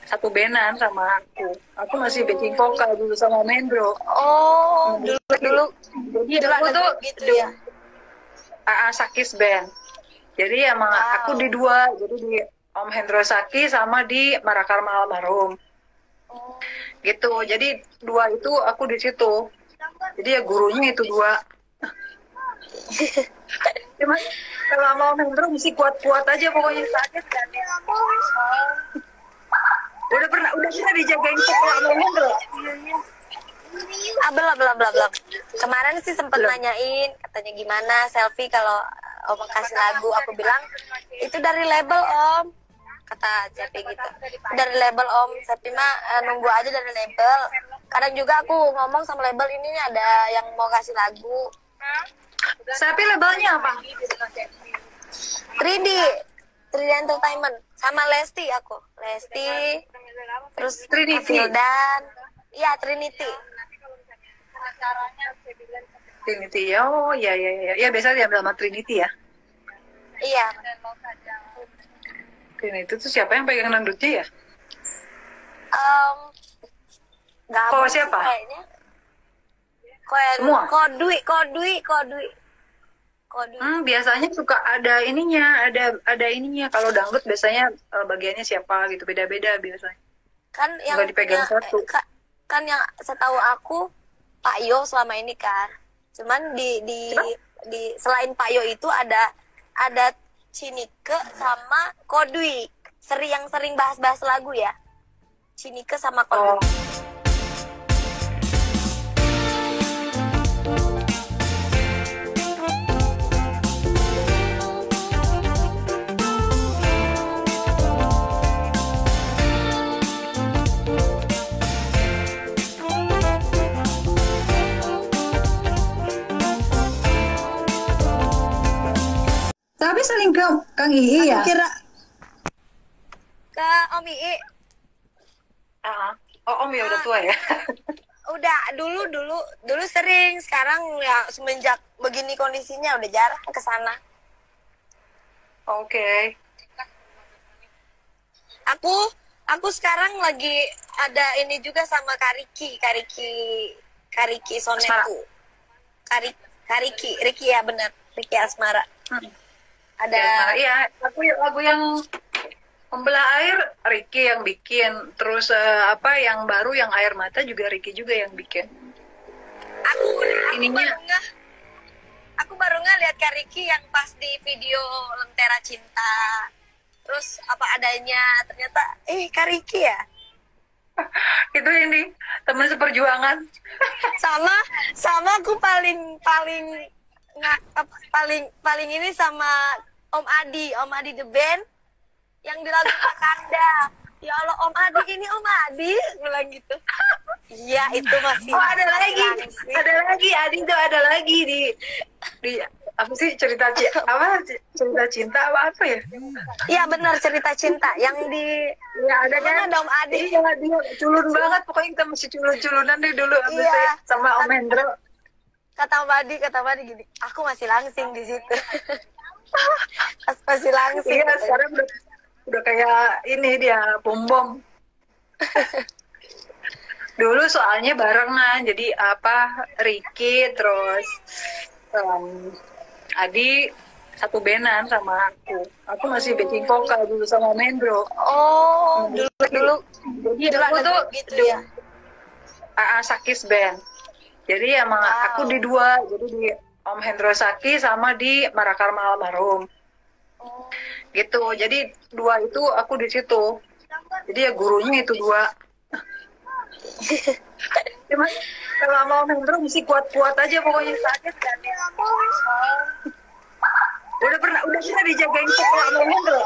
satu benan sama aku. Aku masih backing vokal dulu sama Mendro. Oh, dulu Jadi dulu aku ada tuh grup gitu ya. AA Sakis Band. Jadi emang aku di dua, jadi di Om Hendro Saki sama di Marakarma Almarhum. Oh. Gitu. Jadi dua itu aku di situ. Jadi ya gurunya itu dua. Cuman kalau sama Om Hendro mesti kuat-kuat aja pokoknya sakit kan. Udah pernah dijagain sama Om Hendro. Belum. Kemarin sih sempet nanyain, katanya gimana selfie kalau Om kasih lagu. Aku bilang itu dari label Om, kata Cepi gitu. Dari label Om, Cepi mah nunggu aja dari label. Kadang juga aku ngomong sama label ini ada yang mau kasih lagu. Cepi labelnya apa? 3D Entertainment sama Lesti aku. Terus Trinity. Dan iya Trinity. Trinity. Oh, ya. Ya biasa diambil sama Trinity ya. Iya. Trinity itu siapa yang pegang dangdutnya ya? Gabung Kok siapa? Kayaknya. Semua? Kodui. Biasanya suka ada ininya, ada ininya. Kalau dangdut biasanya bagiannya siapa gitu, beda-beda biasanya. Kan yang Nggak dipegang satu. kan yang setahu aku Pak Yo selama ini kan. Cuman di selain Pak Yo itu ada Cinike sama Kodui. Yang sering bahas-bahas lagu ya. Cinike sama Kodui. Oh. Tapi saling ke Kang Ii ya? Kira ke Om Ii. Oh, Om ya udah tua ya. Udah dulu sering, sekarang ya semenjak begini kondisinya udah jarang ke sana. Oke. Aku sekarang lagi ada ini juga sama Kariki Soneku. Riki ya benar, Riki Asmara. Ada ya lagu yang Membelah Air Ricky yang bikin, terus yang baru yang Air Mata juga Ricky juga yang bikin. Aku baru nggak lihat Kak Ricky yang pas di video Lentera Cinta. Terus apa adanya ternyata Kak Ricky ya. Itu ini teman seperjuangan. sama aku paling ini sama Om Adi The Band yang di lagu Wakanda. Ya Allah Om Adi ini Om Adi bilang gitu. Iya itu masih. Oh ada lagi Adi tuh ada lagi di apa sih cerita cinta apa ya? Iya benar cerita cinta yang di. Ya ada kan Om Adi. Iya dia culun banget pokoknya kita masih culun-culunan deh dulu sama Om Hendro. Kata Om Adi gini, aku masih langsing di situ. Masih langsing. Iya sekarang udah kayak ini dia bom. Dulu soalnya barengan, jadi Ricky terus Adi satu benan sama aku. Aku masih backing vokal dulu sama Mendro. Oh, dulu. Jadi aku tuh gitu ya. AA Sakis Band. Jadi emang aku di dua, jadi di Om Hendro Saki sama di Marakarma Almarhum. Gitu. Jadi dua itu aku di situ. Jadi ya gurunya itu dua. Cuman kalau sama Om Hendro mesti kuat-kuat aja pokoknya sakit kan. Udah pernah dijagain sama Om Hendro.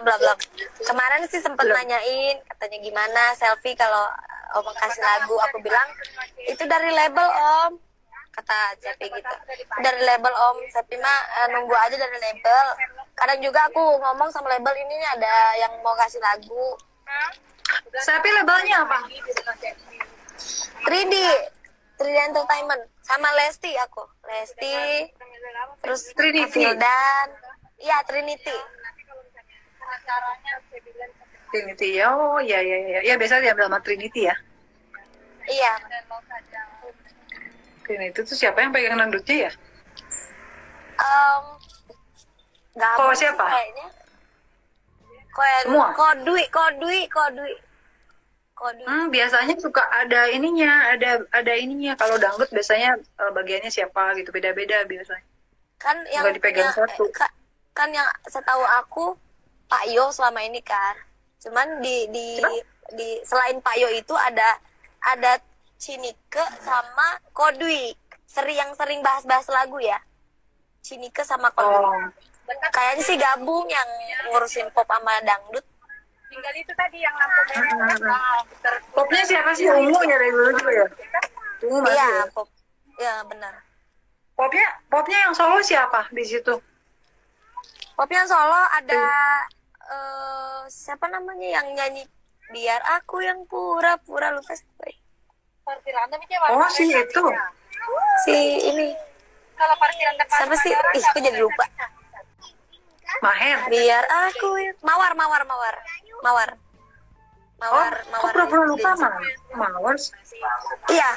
Belum. Kemarin sih sempet nanyain, katanya gimana selfie kalau Om kasih lagu. Aku bilang itu dari label Om, kata Cepi gitu. Dari label Om, Cepi mah nunggu aja dari label. Kadang juga aku ngomong sama label ini ada yang mau kasih lagu. Cepi labelnya apa? 3D Entertainment sama Lesti aku. Terus Trinity. Dan iya Trinity. Trinity. Oh, ya ya ya. Ya biasa diambil sama Trinity ya. Iya. Trinity itu siapa yang pegang dangdutnya ya? Gabung Kok sih siapa? kayaknya. Semua? Kodui. Biasanya suka ada ininya, ada ininya. Kalau dangdut biasanya bagiannya siapa gitu, beda-beda biasanya. Kan yang Nggak dipegang punya, satu. kan yang setahu aku Pak Yo selama ini kan. Cuman di selain Pak Yo itu ada Cinike sama Kodui. Yang sering bahas-bahas lagu ya. Cinike sama Kodui. Oh. Kayaknya sih gabung yang ngurusin pop sama dangdut. Tinggal itu tadi yang lampu merah. Popnya siapa sih? Ungu ya dari dulu juga ya? Ungu masih Iya, ya? pop. Ya, benar. Popnya yang solo siapa di situ? Popnya Solo ada siapa namanya yang nyanyi biar aku yang pura-pura lupa baik. Oh, si itu. Si ini Kalau parkiran depan siapa sih? Ih, aku jadi lupa. Mahen. Biar aku yang Mawar. Oh, kok pura-pura lupa Mawar? Iya.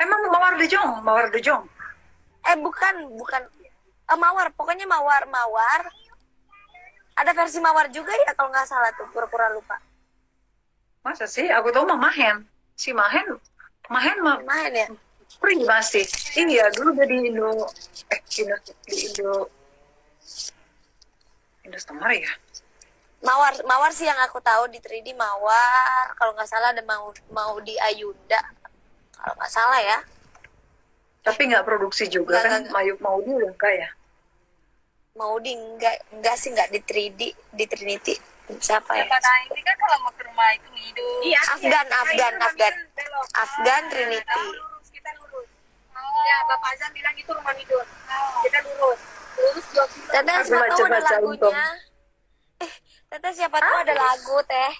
Emang Mawar De Jong? Bukan. Mawar, pokoknya Mawar. Ada versi Mawar juga ya kalau nggak salah tuh, pura-pura lupa. Masa sih? Aku tahu mah Mahen. Si Mahen mah Main ya? free masih. Iya, dulu udah di Indostar ya. Mawar sih yang aku tahu di 3D Mawar. Kalau nggak salah ada mau di Ayunda. Kalau nggak salah ya. Tapi nggak produksi juga kan? Nggak. Maudi udah enggak ya? Mau di enggak sih, enggak di 3D, di Trinity. Siapa ya? Nah, ini kan kalau mau ke rumah itu hidup. Iya, Afgan Trinity. Kita lurus. Ya, Bapak Azam bilang itu rumah hidup. Kita lurus. Lurus 2 kilo. Teteh Aku siapa tahu ada baca-baca lagunya. Teteh siapa tahu ada lagu teh.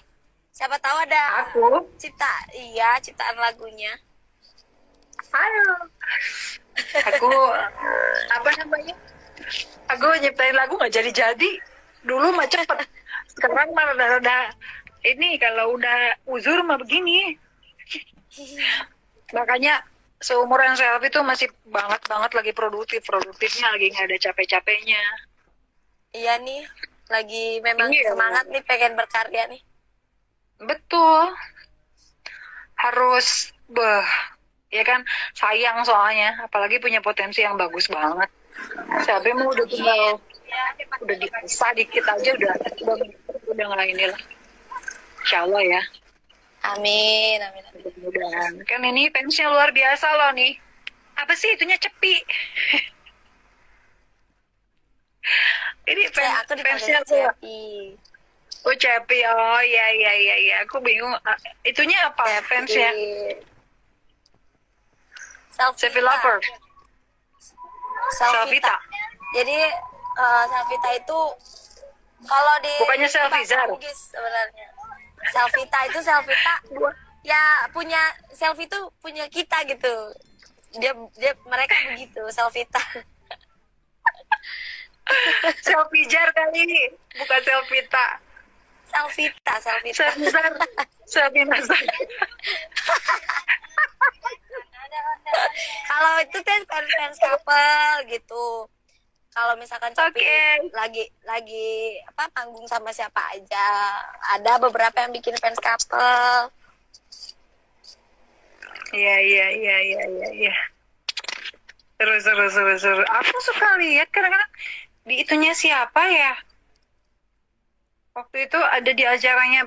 Siapa tahu ada Aku? ciptaan lagunya. Halo. Aku apa namanya? Aku nyiptain lagu nggak jadi-jadi. Dulu mah cepet. Sekarang mah rada ini kalau udah uzur mah begini. Makanya seumuran Selfie itu masih banget lagi produktifnya lagi nggak ada capek-capeknya. Iya nih, lagi memang Iya. semangat nih pengen berkarya nih. Betul. Harus ya kan, sayang soalnya apalagi punya potensi yang bagus banget. Selfie mau udah tinggal udah dipisah dikit aja udah nggak inilah. Insyaallah ya. Amin. Mudah-mudahan. Kan ini fansnya luar biasa loh nih. Apa sih itunya Cepi? Ini Aku fansnya dipanggil tuh. Cepi. Oh Cepi, oh iya. Aku bingung. Itunya apa fansnya? Cepi Lover. Selvita. Jadi Selvita itu kalau di Bukannya Selvizar. bahasa Inggris sebenarnya. Selvita itu ya punya Selfie itu punya kita gitu. Dia mereka begitu Selvita. Selfijar kali, bukan Selvita. Selvita. Selfie Nazar. Kalau itu kan fans couple gitu. Kalau misalkan Cepi lagi apa panggung sama siapa aja, ada beberapa yang bikin fans couple. Iya. Seru. Aku suka lihat kadang-kadang di itunya siapa ya? Waktu itu ada di acaranya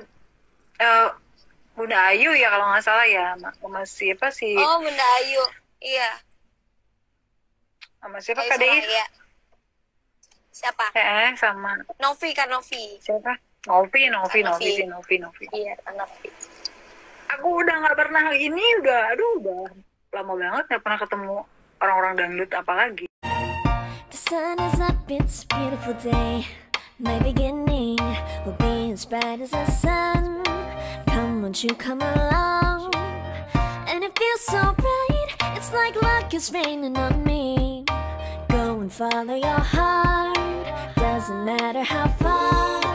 Bunda Ayu ya kalau nggak salah ya, sama siapa sih? Oh, Bunda Ayu. Iya. Sama siapa Ayu Kak Deis? Soraya. Siapa? Sama Novi. siapa? Novi. Iya, Novi. Aku udah nggak pernah udah lama banget nggak pernah ketemu orang-orang dangdut apalagi. The sun is up, it's a beautiful day. My beginning will be as bright as the sun. Come, won't you come along? And it feels so bright, it's like luck is raining on me. Go and follow your heart, doesn't matter how far.